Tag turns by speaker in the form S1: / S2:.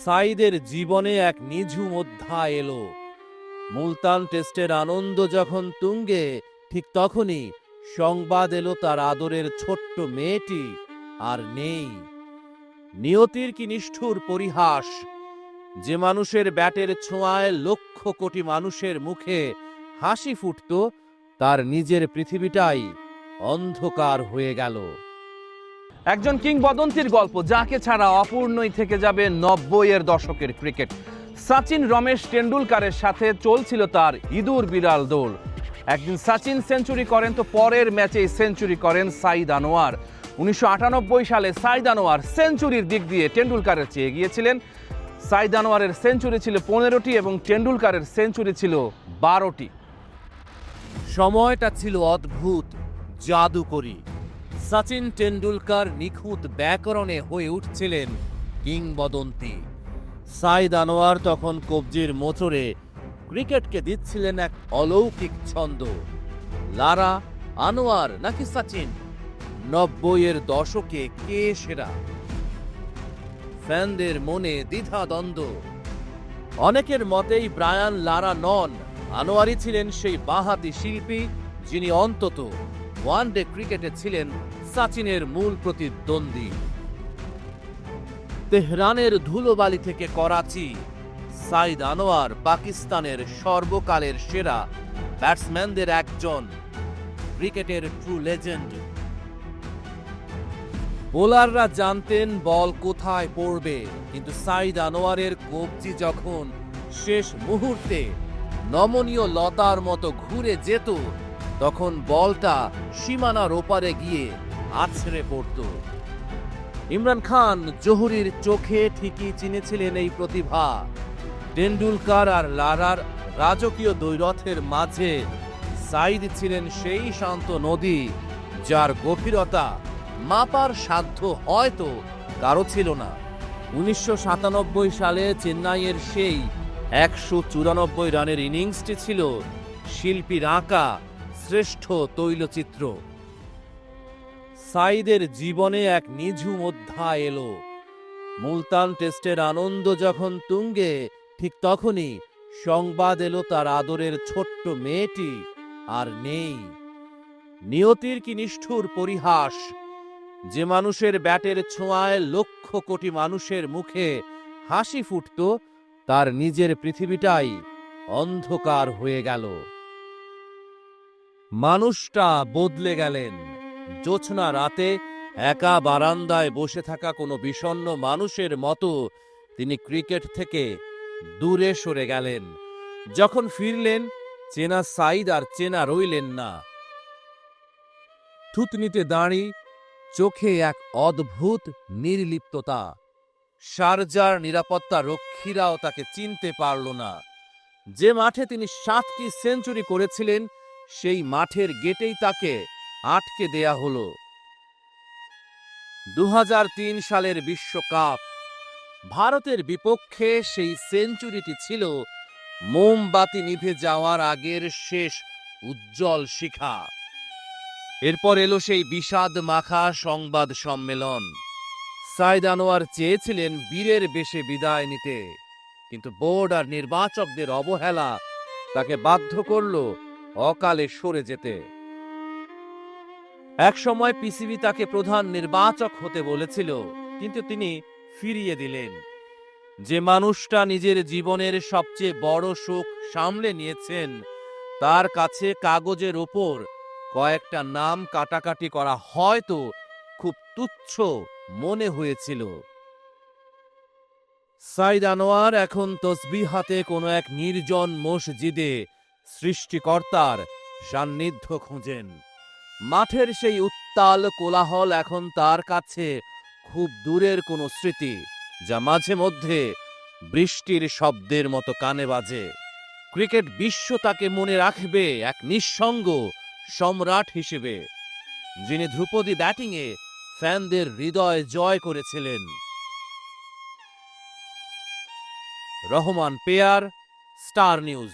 S1: সাইদের জীবনে এক নিঝুম অধ্যায় এলো। মুলতান টেস্টের আনন্দ যখন তুঙ্গে, ঠিক তখনই সংবাদ এলো তার আদরের ছোট্ট মেয়েটি আর নেই। নিয়তির কি নিষ্ঠুর পরিহাস! যে মানুষের ব্যাটের ছোঁয়ায় লক্ষ কোটি মানুষের মুখে হাসি ফুটত, তার নিজের পৃথিবীটাই অন্ধকার হয়ে গেল।
S2: একজন কিংবদন্তির গল্প, যাকে ছাড়া অপূর্ণই থেকে যাবে ৯০-এর দশকের ক্রিকেট। সচিন রমেশ টেন্ডুলকারের সাথে চলছিল তার ইঁদুর বিড়াল দৌড়। একদিন সচিন সেঞ্চুরি করেন, তো পরের ম্যাচেই সেঞ্চুরি করেন সাইদ আনোয়ার। ১৯৯৮ সালে সাইদ আনোয়ার সেঞ্চুরির দিক দিয়ে টেন্ডুলকারের চেয়ে গিয়েছিলেন। সাইদ আনোয়ারের সেঞ্চুরি ছিল ১৫টি এবং টেন্ডুলকারের সেঞ্চুরি ছিল ১২টি।
S1: সময়টা ছিল অদ্ভুত, জাদুকরী। সচিন টেন্ডুলকার নিখুঁত ব্যাকরণে হয়ে উঠছিলেন কিংবদন্তি। সাইদ আনোয়ার তখন কবজির মোচড়ে ক্রিকেটকে দিচ্ছিলেন এক অলৌকিক ছন্দ। লারা, আনোয়ার নাকি সচিন, ৯০-এর দশকে কে সেরা? ফ্যানদের মনে দ্বিধাদ্বন্দ্ব। অনেকের মতেই ব্রায়ান লারা নন, আনোয়ারই ছিলেন সেই বাঁহাতি শিল্পী যিনি অন্তত ওয়ানডে ক্রিকেটে ছিলেন সচিনের মূল প্রতিদ্বন্দ্বী। তেহরানের ধুলোবালি থেকে করাচি, সাইদ আনোয়ার পাকিস্তানের সর্বকালের সেরা ব্যাটসম্যানদের একজন, ক্রিকেটের ট্রু লেজেন্ড। বোলাররা জানতেন বল কোথায় পড়বে, কিন্তু সাইদ আনোয়ারের কবজি যখন শেষ মুহূর্তে নমনীয় লতার মতো ঘুরে যেত, তখন বলটা সীমানার ওপারে গিয়ে আছড়ে পড়ত। ইমরান খান জহুরির চোখে ঠিকই চিনেছিলেন এই প্রতিভা। টেন্ডুলকার আর লারার রাজকীয় দ্বৈরথের মাঝে সাইদ ছিলেন সেই শান্ত নদী, যার গভীরতা মাপার সাধ্য হয়তো কারো ছিল না। ১৯৯৭ সালে চেন্নাইয়ের সেই ১৯৪ রানের ইনিংসটি ছিল শিল্পীর আঁকা শ্রেষ্ঠ তৈলচিত্র। সাইদের জীবনে এক নিঝুম অধ্যায় এলো। মুলতান টেস্টের আনন্দ যখন তুঙ্গে, ঠিক তখনই সংবাদ এলো তার আদরের ছোট্ট মেয়েটি আর নেই। নিয়তির কি নিষ্ঠুর পরিহাস! যে মানুষের ব্যাটের ছোঁয়ায় লক্ষ কোটি মানুষের মুখে হাসি ফুটত, তার নিজের পৃথিবীটাই অন্ধকার হয়ে গেল। মানুষটা বদলে গেলেন। জ্যোৎস্না রাতে একা বারান্দায় বসে থাকা কোনো বিষণ্ণ মানুষের মতো তিনি ক্রিকেট থেকে দূরে সরে গেলেন। যখন ফিরলেন, চেনা সাইদ আর চেনা রইলেন না। থুতনিতে দাঁড়ি, চোখে এক অদ্ভুত নির্লিপ্ততা। শারজার নিরাপত্তা রক্ষীরাও তাকে চিনতে পারল না। যে মাঠে তিনি ৭টি সেঞ্চুরি করেছিলেন, সেই মাঠের গেটেই তাকে আটকে দেয়া হলো। ২০০৩ সালের বিশ্বকাপ, ভারতের বিপক্ষে সেই সেঞ্চুরিটি ছিল মোমবাতি নিভে যাওয়ার আগের শেষ উজ্জ্বল শিখা। এরপর এলো সেই বিষাদ মাখা সংবাদ সম্মেলন। সাইদ আনোয়ার চেয়েছিলেন বীরের বেশে বিদায় নিতে, কিন্তু বোর্ড আর নির্বাচকদের অবহেলা তাকে বাধ্য করল অকালে সরে যেতে। একসময় পিসিবি তাকে প্রধান নির্বাচক হতে বলেছিল, কিন্তু তিনি ফিরিয়ে দিলেন। যে মানুষটা নিজের জীবনের সবচেয়ে বড় সুখ সামলে নিয়েছেন, তার কাছে কাগজের ওপর কয়েকটা নাম কাটাকাটি করা হয়তো খুব তুচ্ছ মনে হয়েছিল। সাইদ আনোয়ার এখন তসবিহ হাতে কোনো এক নির্জন মসজিদে সৃষ্টিকর্তার সান্নিধ্য খোঁজেন। মাঠের সেই উত্তাল কোলাহল এখন তার কাছে খুব দূরের কোনো স্মৃতি, যা মাঝে মধ্যে বৃষ্টির শব্দের মতো কানে বাজে। ক্রিকেট বিশ্ব তাকে মনে রাখবে এক নিঃসঙ্গ সম্রাট হিসেবে, যিনি ধ্রুপদী ব্যাটিংয়ে ফ্যানদের হৃদয় জয় করেছিলেন। Rahman pair, star news.